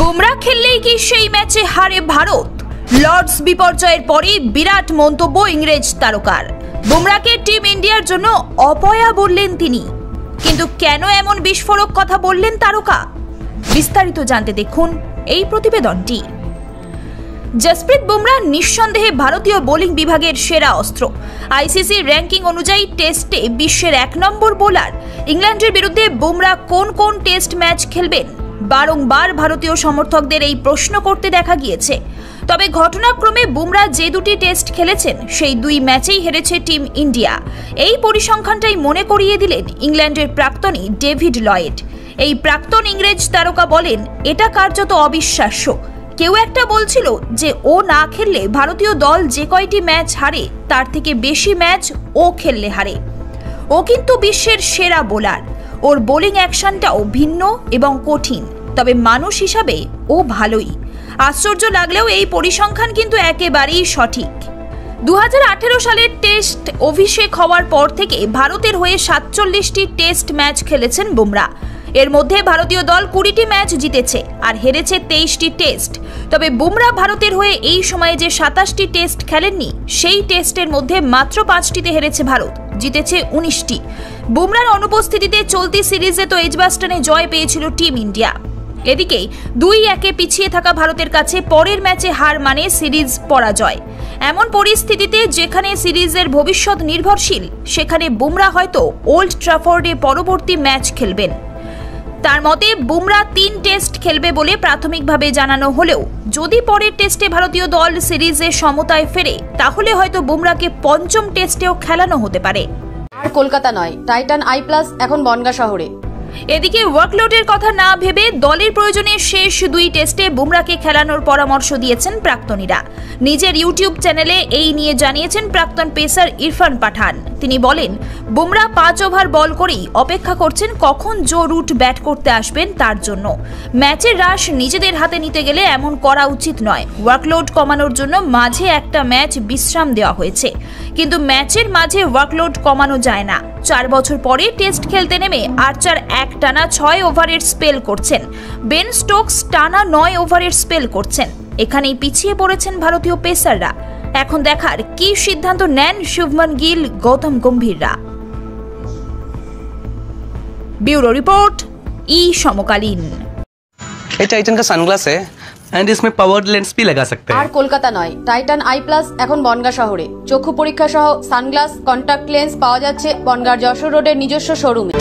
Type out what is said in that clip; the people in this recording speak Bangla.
বুমরা খেললেই কি সেই ম্যাচে হারে ভারত? লর্ডস বিপর্যয়ের পরে বিরাট মন্তব্য ইংরেজ তারকার। বুমরাকে টিম ইন্ডিয়ার জন্য অপয়া বললেন তিনি, কিন্তু কেন এমন বিস্ফোরক কথা বললেন তারকা? বিস্তারিত জানতে দেখুন এই প্রতিবেদনটি। জসপ্রীত বুমরা নিঃসন্দেহে ভারতীয় বোলিং বিভাগের সেরা অস্ত্র। আইসিসি র্যাঙ্কিং অনুযায়ী টেস্টে বিশ্বের 1 নম্বর বোলার। ইংল্যান্ডের বিরুদ্ধে বুমরা কোন কোন টেস্ট ম্যাচ খেলবেন? বারংবার ভারতীয় সমর্থকদের এই প্রশ্ন করতে দেখা গিয়েছে। তবে ঘটনাক্রমে বুমরা যে দুটি টেস্ট খেলেছেন সেই 2 ম্যাচেই হেরেছে টিম ইন্ডিয়া। এই পরিসংখ্যানটাই মনে করিয়ে দিলেন ইংল্যান্ডের প্রাক্তনী ডেভিড লয়েড। এই প্রাক্তন ইংরেজ তারকা বলেন, এটা কার্যত অবিশ্বাস্য। কেউ একটা বলছিল যে ও না খেললে ভারতীয় দল যে কয়টি ম্যাচ হারে তার থেকে বেশি ম্যাচ ও খেললে হারে। ও কিন্তু বিশ্বের সেরা বোলার। ওর বোলিং অ্যাকশনটাও ভিন্ন এবং কঠিন, তবে মানুষ হিসাবে ও ভালোই। আশ্চর্য লাগলেও এই পরিসংখ্যান কিন্তু একেবারেই সঠিক। 2018 সালের টেস্ট অভিষেক হওয়ার পর থেকে ভারতের হয়ে 47টি টেস্ট ম্যাচ খেলেছেন বুমরা। এর মধ্যে ভারতীয় দল 20টি ম্যাচ জিতেছে আর হেরেছে 23টি টেস্ট। তবে বুমরা ভারতের হয়ে এই সময়ে যে 27টি টেস্ট খেলেননি, সেই টেস্টের মধ্যে মাত্র 5টিতে হেরেছে ভারত, জিতেছে 19টি। বুমরার অনুপস্থিতিতে চলতি সিরিজে তো এজবাস্টনে জয় পেয়েছিল টিম ইন্ডিয়া। এদিকে 2-1 পিছিয়ে থাকা ভারতের কাছে পরের ম্যাচে হার মানে সিরিজ পরাজয়। এমন পরিস্থিতিতে যেখানে সিরিজের ভবিষ্যৎ নির্ভরশীল, সেখানে বুমরা হয়তো ওল্ড ট্রাফোর্ডে পরবর্তী ম্যাচ খেলবেন। তার মতে বুমরা 3 টেস্ট খেলবে বলে প্রাথমিকভাবে জানানো হলেও যদি পরের টেস্টে ভারতীয় দল সিরিজে সমতায় ফেরে, তাহলে হয়তো বুমরাকে 5ম টেস্টেও খেলানো হতে পারে। আর কলকাতা নয়, টাইটান আই প্লাস এখন বনগাঁ শহরে। এদিকে ওয়ার্কলোডের কথা না ভেবে দলের প্রয়োজনে শেষ 2 টেস্টে বুমরাকে খেলানোর পরামর্শ দিয়েছেন প্রাক্তনীরা। নিজের ইউটিউব চ্যানেলে এই নিয়ে জানিয়েছেন প্রাক্তন পেসার ইরফান পাঠান। তিনি বলেন, বুমরা 5 ওভার বল করেই অপেক্ষা করছেন কখন জো রুট ব্যাট করতে আসবেন তার জন্য। ম্যাচের রাশ নিজেদের হাতে নিতে গেলে এমন করা উচিত নয়। ওয়ার্কলোড কমানোর জন্য মাঝে একটা ম্যাচ বিশ্রাম দেওয়া হয়েছে, কিন্তু ম্যাচের মাঝে ওয়ার্কলোড কমানো যায় না। 4 বছর পরে টেস্ট খেলতে নেমে আর্চার টানা 6 ওভারের স্পেল করছেন। বেন স্টোকস টানা 9 ওভারের স্পেল করছেন। এখানেই পিছিয়ে পড়েছেন ভারতীয় পেসাররা। এখন দেখার কি সিদ্ধান্ত নেন শুভমন গিল, গৌতম গম্ভীররা। ब्यूरो रिपोर्ट, ई समकालीन। ये टाइटन का सनग्लास है एंड इसमें पावर्ड लेंस भी लगा सकते हैं। আর কলকাতা নয়, টাইটান আই প্লাস এখন বনগাঁ শহরে। চক্ষু পরীক্ষা সহ সানগ্লাস, কন্টাক্ট লেন্স পাওয়া যাচ্ছে বনগাঁর যশোর রোডের নিজস্ব শোরুমে।